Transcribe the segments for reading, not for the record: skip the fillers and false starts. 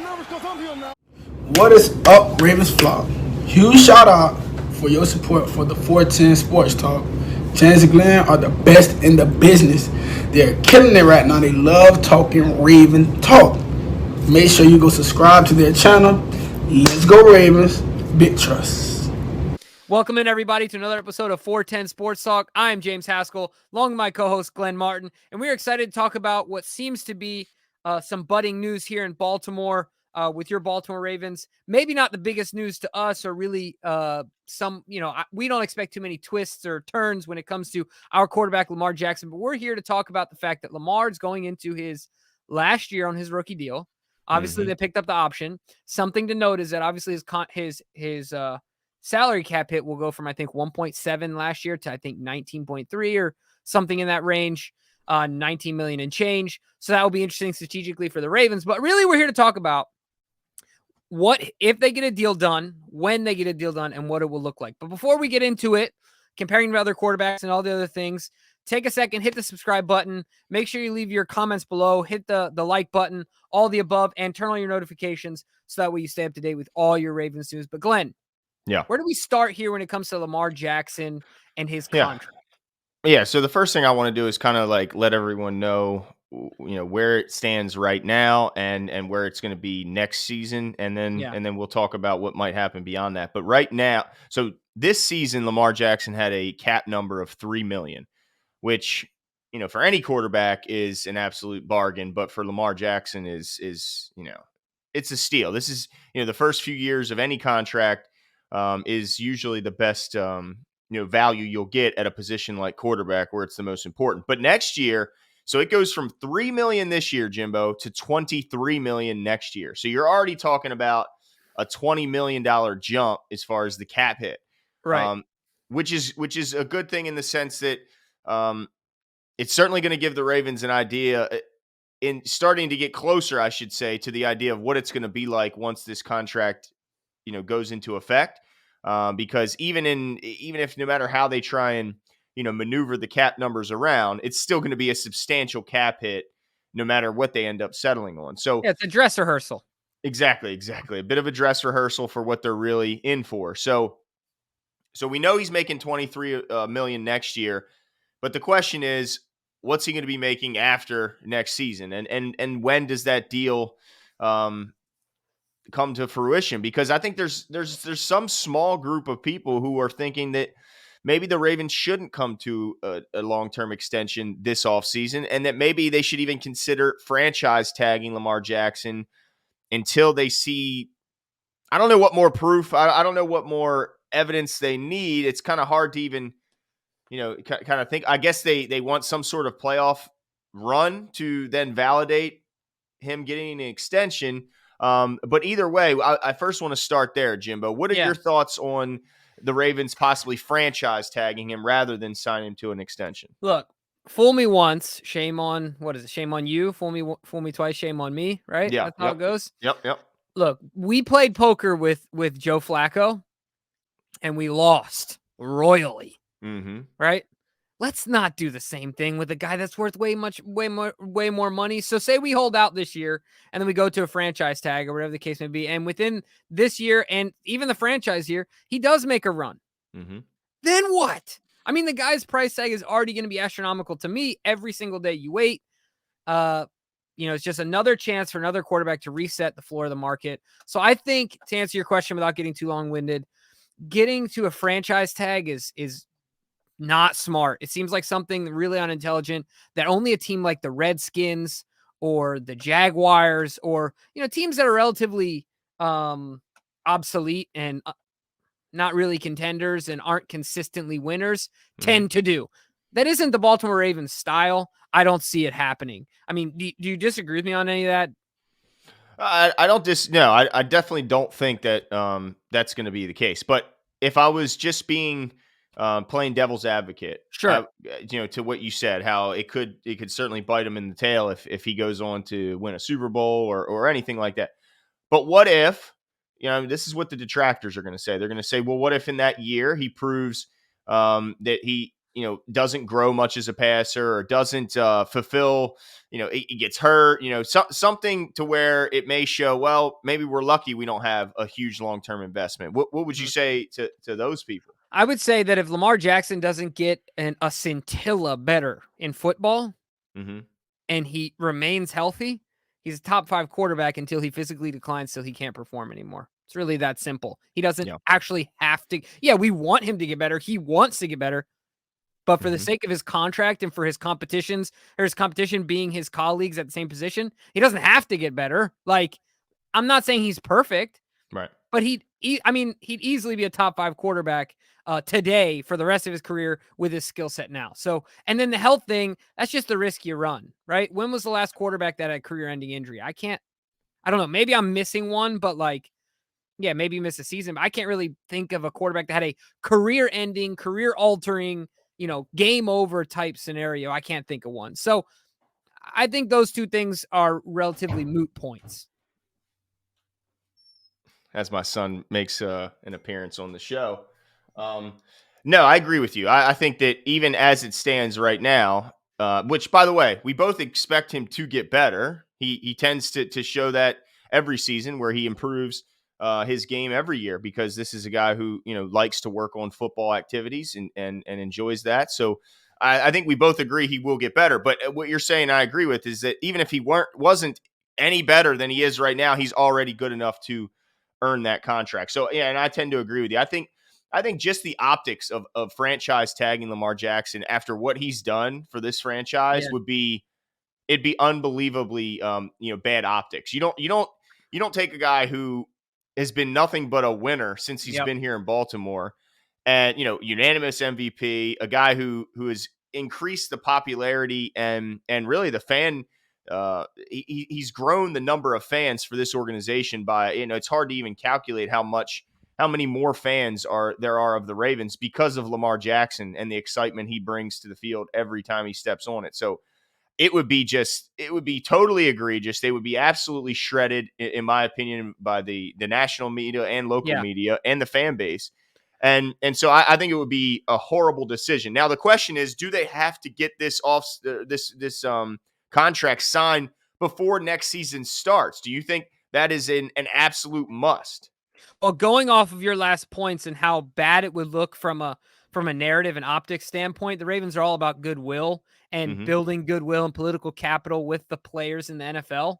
What is up, Ravens Flock? Huge shout out for your support for the 410 Sports Talk. James and Glenn are the best in the business. They're killing it right now. They love talking Raven talk. Make sure you go subscribe to their channel. Let's go Ravens. Big trust. Welcome in, everybody, to another episode of 410 Sports Talk. I'm James Haskell, along with my co-host Glenn Martin, and we're excited to talk about what seems to be some budding news here in Baltimore with your Baltimore Ravens. Maybe not the biggest news to us, or really we don't expect too many twists or turns when it comes to our quarterback, Lamar Jackson, but we're here to talk about the fact that Lamar's going into his last year on his rookie deal. Obviously, they picked up the option. Something to note is that obviously his salary cap hit will go from, I think, 1.7 last year to, I think, 19.3 or something in that range, 19 million and change. So that will be interesting strategically for the Ravens. But really, we're here to talk about what if they get a deal done, when they get a deal done, and what it will look like. But before we get into it, comparing to other quarterbacks and all the other things, take a second, hit the subscribe button. Make sure you leave your comments below, hit the like button, all the above, and turn on your notifications so that way you stay up to date with all your Ravens news. But Glenn, where do we start here when it comes to Lamar Jackson and his contract? Yeah. So the first thing I want to do is kind of like let everyone know, where it stands right now and where it's going to be next season. And then we'll talk about what might happen beyond that. But right now, so this season, Lamar Jackson had a cap number of $3 million, which, for any quarterback is an absolute bargain. But for Lamar Jackson is it's a steal. This is, the first few years of any contract is usually the best, value you'll get at a position like quarterback where it's the most important. But next year, so it goes from $3 million this year, Jimbo, to $23 million next year. So you're already talking about a $20 million jump as far as the cap hit, right? Which is a good thing in the sense that it's certainly going to give the Ravens an idea in starting to get closer, I should say, to the idea of what it's going to be like once this contract, goes into effect. Because even if no matter how they try and maneuver the cap numbers around, it's still going to be a substantial cap hit no matter what they end up settling on. So it's a dress rehearsal. Exactly. A bit of a dress rehearsal for what they're really in for. So we know he's making $23 million next year, but the question is, what's he going to be making after next season, and when does that deal come to fruition? Because I think there's some small group of people who are thinking that maybe the Ravens shouldn't come to a long-term extension this offseason, and that maybe they should even consider franchise tagging Lamar Jackson until they see, I don't know what more proof, I don't know what more evidence they need. It's kind of hard to even, kind of think. I guess they want some sort of playoff run to then validate him getting an extension. But either way, I first want to start there, Jimbo. What are your thoughts on the Ravens possibly franchise tagging him rather than signing him to an extension? Look, fool me once, shame on, what is it? Shame on you. Fool me twice, shame on me, right? Yeah. That's how it goes. Yep. Look, we played poker with Joe Flacco, and we lost royally, right? Let's not do the same thing with a guy that's worth way more money. So say we hold out this year and then we go to a franchise tag or whatever the case may be. And within this year and even the franchise year, he does make a run. Then what? I mean, the guy's price tag is already going to be astronomical to me every single day you wait. It's just another chance for another quarterback to reset the floor of the market. So I think, to answer your question without getting too long-winded, getting to a franchise tag is not smart. It seems like something really unintelligent that only a team like the Redskins or the Jaguars or, teams that are relatively obsolete and not really contenders and aren't consistently winners tend to do. That isn't the Baltimore Ravens style. I don't see it happening. I mean, do you disagree with me on any of that? I don't no, I definitely don't think that that's going to be the case. But if I was just being playing devil's advocate, sure, to what you said, how it could certainly bite him in the tail if he goes on to win a Super Bowl or anything like that. But what if, this is what the detractors are going to say. They're going to say, well, what if in that year he proves that he doesn't grow much as a passer or doesn't fulfill, he gets hurt, something to where it may show, well, maybe we're lucky we don't have a huge long-term investment. What would you say to those people? I would say that if Lamar Jackson doesn't get a scintilla better in football Mm-hmm. and he remains healthy, he's a top 5 quarterback until he physically declines so he can't perform anymore. It's really that simple. He doesn't actually have to. Yeah, we want him to get better. He wants to get better. But for the sake of his contract and for his competitions, or his competition being his colleagues at the same position, he doesn't have to get better. Like, I'm not saying he's perfect, right? But he'd easily be a top 5 quarterback today for the rest of his career with his skill set now. So, and then the health thing, that's just the risk you run, right? When was the last quarterback that had career-ending injury? I don't know. Maybe I'm missing one, but yeah, maybe you missed a season. But I can't really think of a quarterback that had a career-ending, career-altering, game over type scenario. I can't think of one. So I think those two things are relatively moot points. As my son makes an appearance on the show. No, I agree with you. I think that even as it stands right now, which, by the way, we both expect him to get better. He tends to show that every season where he improves his game every year, because this is a guy who likes to work on football activities and enjoys that. So I think we both agree he will get better. But what you're saying, I agree with, is that even if he wasn't any better than he is right now, he's already good enough to earn that contract. So yeah, and I tend to agree with you. I think just the optics of franchise tagging Lamar Jackson after what he's done for this franchise it'd be unbelievably bad optics. You don't take a guy who has been nothing but a winner since he's been here in Baltimore, and unanimous MVP, a guy who has increased the popularity and really the fan. He's grown the number of fans for this organization by, it's hard to even calculate how many more fans there are of the Ravens because of Lamar Jackson and the excitement he brings to the field every time he steps on it. So it would be totally egregious. They would be absolutely shredded, in my opinion, by the national media and local media and the fan base. And so I think it would be a horrible decision. Now the question is, do they have to get this contract signed before next season starts? Do you think that is an absolute must? Well, going off of your last points and how bad it would look from a narrative and optics standpoint, the Ravens are all about goodwill and building goodwill and political capital with the players in the NFL.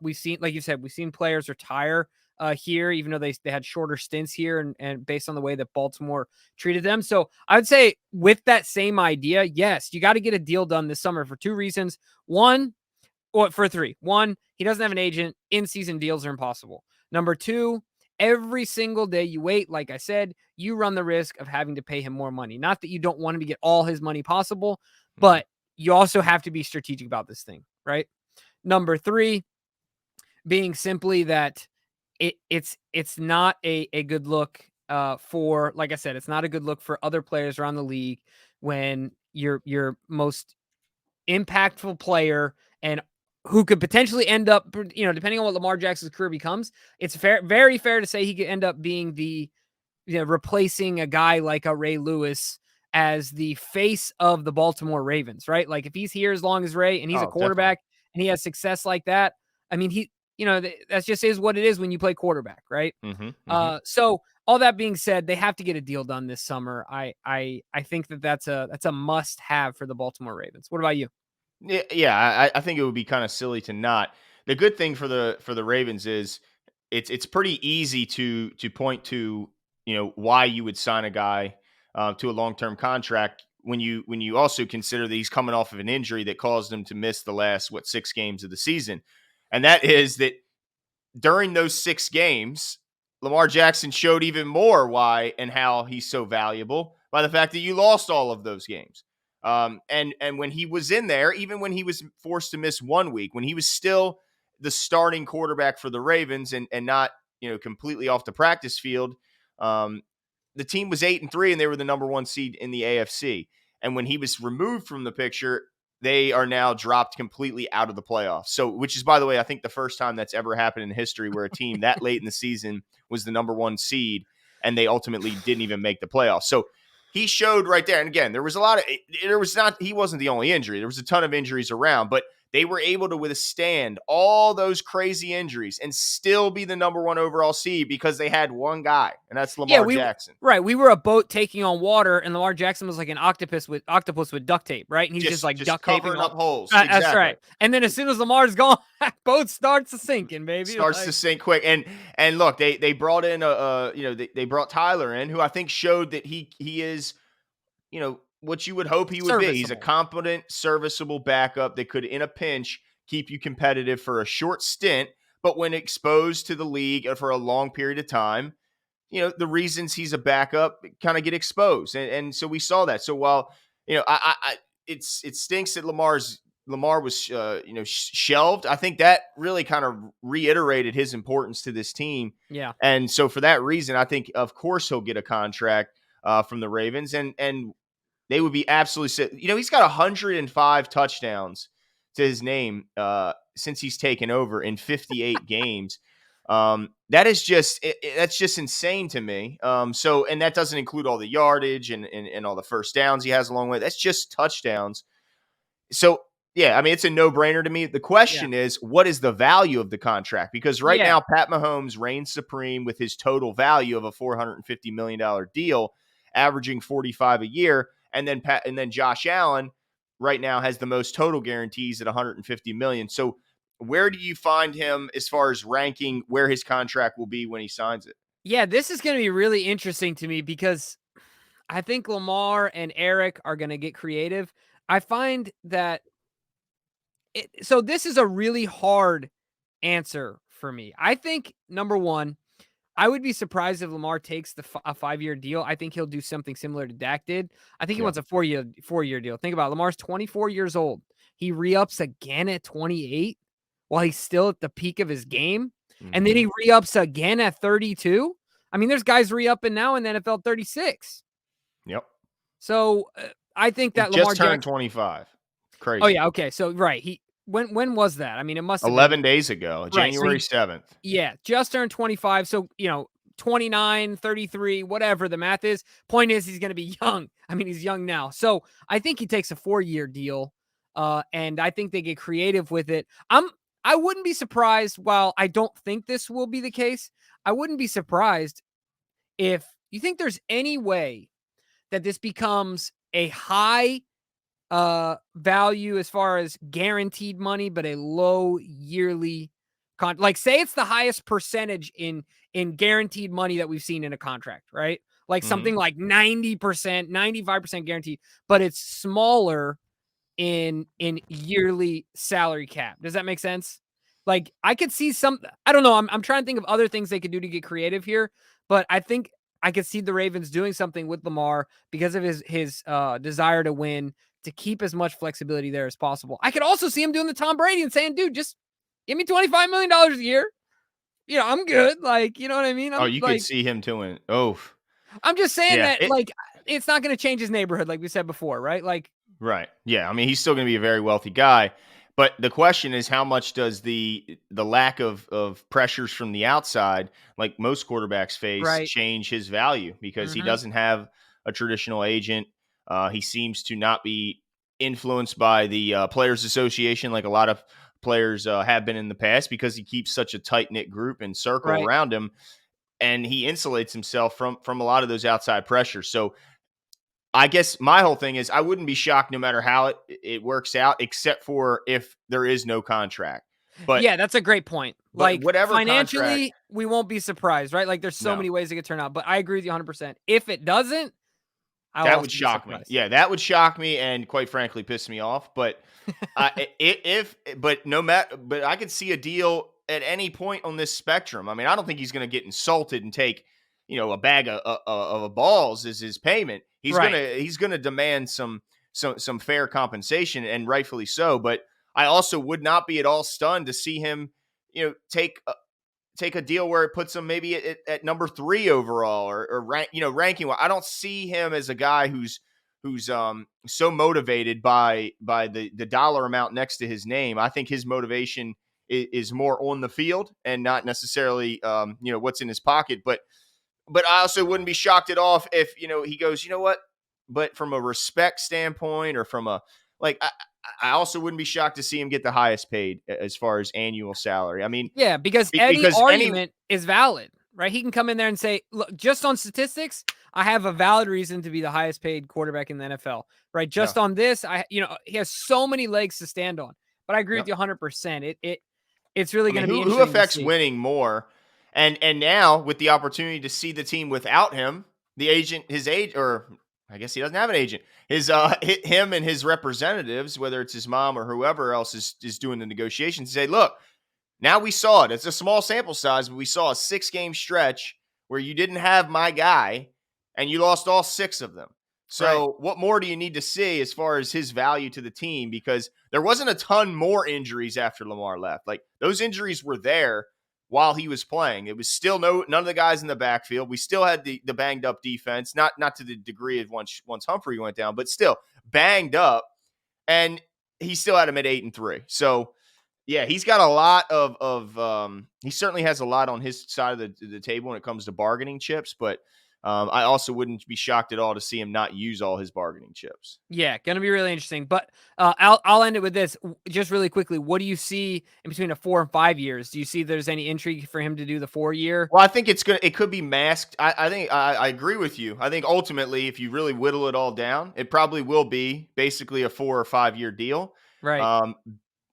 We've seen, like you said, we've seen players retire here, even though they had shorter stints here and based on the way that Baltimore treated them. So I would say with that same idea, yes, you got to get a deal done this summer for 2 reasons. For 3. 1, he doesn't have an agent. In-season deals are impossible. Number 2, every single day you wait, like I said, you run the risk of having to pay him more money. Not that you don't want him to get all his money possible, but you also have to be strategic about this thing, right? Number 3 being simply that it's not a good look for, like I said, it's not a good look for other players around the league when your most impactful player and who could potentially end up, depending on what Lamar Jackson's career becomes, it's very fair to say he could end up being replacing a guy like a Ray Lewis as the face of the Baltimore Ravens, right? Like if he's here as long as Ray and he's a quarterback and he has success like that, I mean, that just is what it is when you play quarterback, right? So all that being said, they have to get a deal done this summer. I think that's a must have for the Baltimore Ravens. What about you? Yeah, I think it would be kind of silly to not. The good thing for the Ravens is it's pretty easy to point to why you would sign a guy to a long-term contract when you also consider that he's coming off of an injury that caused him to miss the last 6 games of the season, and that is that during those 6 games, Lamar Jackson showed even more why and how he's so valuable by the fact that you lost all of those games. And when he was in there, even when he was forced to miss 1 week, when he was still the starting quarterback for the Ravens and not completely off the practice field, the team was 8-3 and they were the number 1 seed in the AFC. And when he was removed from the picture, they are now dropped completely out of the playoffs. So, which is, by the way, I think the first time that's ever happened in history where a team that late in the season was the number 1 seed and they ultimately didn't even make the playoffs. So he showed right there. And again, there was a lot of, he wasn't the only injury. There was a ton of injuries around, but they were able to withstand all those crazy injuries and still be the number 1 overall seed because they had one guy, and that's Lamar Jackson. Right. We were a boat taking on water, and Lamar Jackson was like an octopus with duct tape, right? And he's just like duct taping covering up holes. Exactly. That's right. And then as soon as Lamar's gone, boat starts sinking, baby. Starts to sink quick. And look, they brought in they brought Tyler in, who I think showed that he is, what you would hope he would be. He's a competent, serviceable backup that could, in a pinch, keep you competitive for a short stint. But when exposed to the league for a long period of time, the reasons he's a backup kind of get exposed. And so we saw that. So while, it stinks that Lamar was, shelved, I think that really kind of reiterated his importance to this team. Yeah. And so for that reason, I think, of course, he'll get a contract from the Ravens. And they would be absolutely, he's got 105 touchdowns to his name since he's taken over in 58 games. That is just, that's just insane to me. And that doesn't include all the yardage and all the first downs he has along with. That's just touchdowns. So, yeah, I mean, it's a no-brainer to me. The question is, what is the value of the contract? Because right now, Pat Mahomes reigns supreme with his total value of a $450 million deal, averaging 45 a year. And then Josh Allen right now has the most total guarantees at 150 million. So where do you find him as far as ranking where his contract will be when he signs it? Yeah, this is going to be really interesting to me because I think Lamar and Eric are going to get creative. I find that so this is a really hard answer for me. I think, number one, I would be surprised if Lamar takes a 5-year deal. I think he'll do something similar to Dak did. I think he wants a 4-year deal. Think about it. Lamar's 24 years old. He re-ups again at 28 while he's still at the peak of his game. Mm-hmm. And then he re-ups again at 32. I mean, there's guys re-upping now in the NFL 36. Yep. So I think that Lamar just turned 25. Crazy. Oh, yeah. Okay. So, right. When was that? I mean, it must have 11 days ago, January 7th. Yeah, just turned 25. So, 29, 33, whatever the math is. Point is, he's going to be young. I mean, he's young now. So I think he takes a 4-year deal, and I think they get creative with it. I wouldn't be surprised, while I don't think this will be the case, I wouldn't be surprised if you think there's any way that this becomes a high value as far as guaranteed money, but a low yearly like say it's the highest percentage in guaranteed money that we've seen in a contract, right? Like something like 90%, 95% guaranteed, but it's smaller in yearly salary cap. Does that make sense? Like I could see I don't know. I'm trying to think of other things they could do to get creative here, but I think I could see the Ravens doing something with Lamar because of his desire to win, to keep as much flexibility there as possible. I could also see him doing the Tom Brady and saying, dude, just give me $25 million a year. I'm good. Like, you know what I mean? You could see him doing. Oh, I'm just saying it's not going to change his neighborhood, like we said before, right? Like, right. Yeah. I mean, he's still going to be a very wealthy guy. But the question is, how much does the lack of pressures from the outside, like most quarterbacks face, change his value? Because he doesn't have a traditional agent. He seems to not be influenced by the Players Association like a lot of players have been in the past, because he keeps such a tight-knit group and circle around him, and he insulates himself from a lot of those outside pressures. So I guess my whole thing is I wouldn't be shocked no matter how it works out, except for if there is no contract. But yeah, that's a great point. Like whatever financially, we won't be surprised, right? Like there's so many ways it could turn out, but I agree with you 100%. If it doesn't, that would shock me. Yeah, that would shock me and quite frankly piss me off. But but I could see a deal at any point on this spectrum. I mean, I don't think he's going to get insulted and take a bag of balls as his payment. He's gonna demand some fair compensation, and rightfully so. But I also would not be at all stunned to see him take a deal where it puts him maybe at number 3 overall or ranking. I don't see him as a guy who's so motivated by the dollar amount next to his name. I think his motivation is more on the field and not necessarily what's in his pocket. But I also wouldn't be shocked at all if he goes, you know what, but from a respect standpoint or from a like, I also wouldn't be shocked to see him get the highest paid as far as annual salary. I mean, Yeah, because any because argument is valid, right? He can come in there and say, look, just on statistics, I have a valid reason to be the highest paid quarterback in the NFL, right? Just on this, he has so many legs to stand on. But I agree with you 100%. It's really going to be who interesting to affects see. winning more? And now with the opportunity to see the team without him, his agent, or I guess he doesn't have an agent. Him and his representatives, whether it's his mom or whoever else is doing the negotiations, say, look, now we saw it. It's a small sample size, but we saw a 6-game stretch where you didn't have my guy and you lost all 6 of them. So what more do you need to see as far as his value to the team? Because there wasn't a ton more injuries after Lamar left. Like, those injuries were there while he was playing. It was still none of the guys in the backfield. We still had the banged up defense, not to the degree of once Humphrey went down, but still banged up. And he still had him at 8-3. So yeah, he's got a lot of he certainly has a lot on his side of the table when it comes to bargaining chips, but I also wouldn't be shocked at all to see him not use all his bargaining chips. Yeah, going to be really interesting. But I'll end it with this just really quickly. What do you see in between 4 and 5 years? Do you see there's any intrigue for him to do the 4-year? Well, I think it could be masked. I think I agree with you. I think ultimately, if you really whittle it all down, it probably will be basically a 4 or 5 year deal. Right.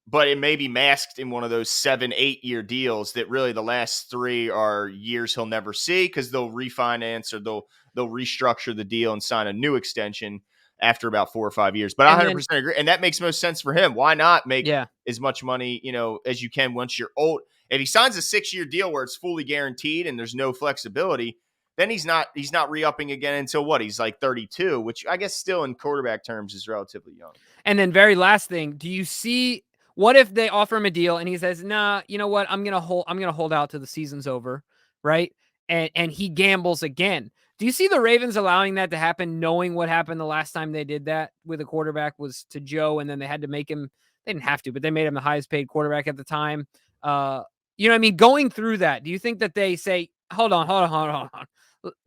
But it may be masked in one of those 7-8 year deals that really the last 3 are years he'll never see because they'll refinance or they'll restructure the deal and sign a new extension after about 4 or 5 years. But I 100% agree, and that makes most sense for him. Why not make as much money as you can once you're old? If he signs a 6-year deal where it's fully guaranteed and there's no flexibility, then he's not re-upping again until what? He's like 32, which I guess still in quarterback terms is relatively young. And then very last thing, do you see what if they offer him a deal and he says, "Nah, you know what? I'm going to hold out till the season's over," right? And he gambles again. Do you see the Ravens allowing that to happen, knowing what happened the last time they did that with a quarterback was to Joe, and then they had to make him, they didn't have to, but they made him the highest paid quarterback at the time. You know what I mean? Going through that, do you think that they say, hold on,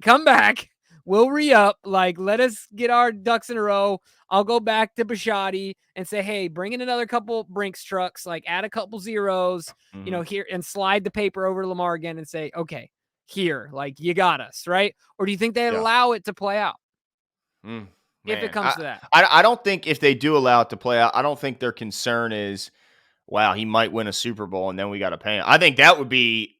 come back, we'll re-up, like, let us get our ducks in a row. I'll go back to Bisciotti and say, hey, bring in another couple Brinks trucks, like add a couple zeros, here, and slide the paper over to Lamar again and say, okay, here, like, you got us, right? Or do you think they allow it to play out? If it comes to that. I don't think if they do allow it to play out, I don't think their concern is, wow, he might win a Super Bowl and then we got to pay him. I think that wouldn't be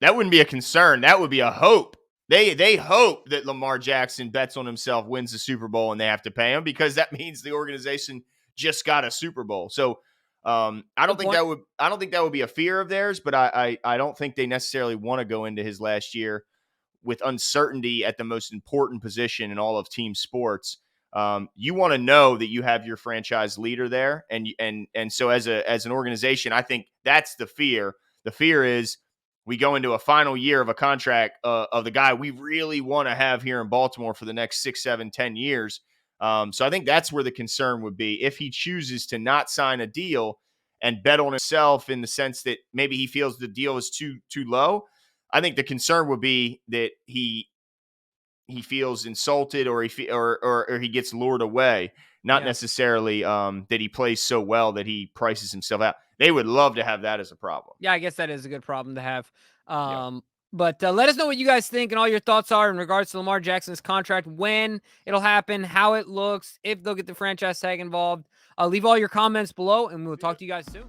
a concern. That would be a hope. They hope that Lamar Jackson bets on himself, wins the Super Bowl, and they have to pay him because that means the organization just got a Super Bowl. So I don't think that would be a fear of theirs, but I don't think they necessarily want to go into his last year with uncertainty at the most important position in all of team sports. You want to know that you have your franchise leader there, and so as an organization, I think that's the fear. The fear is we go into a final year of a contract of the guy we really want to have here in Baltimore for the next 6, 7, 10 years. So I think that's where the concern would be if he chooses to not sign a deal and bet on himself in the sense that maybe he feels the deal is too low. I think the concern would be that he feels insulted or he gets lured away, not necessarily that he plays so well that he prices himself out. They would love to have that as a problem. Yeah, I guess that is a good problem to have. But let us know what you guys think and all your thoughts are in regards to Lamar Jackson's contract, when it'll happen, how it looks, if they'll get the franchise tag involved. Leave all your comments below, and we'll talk to you guys soon.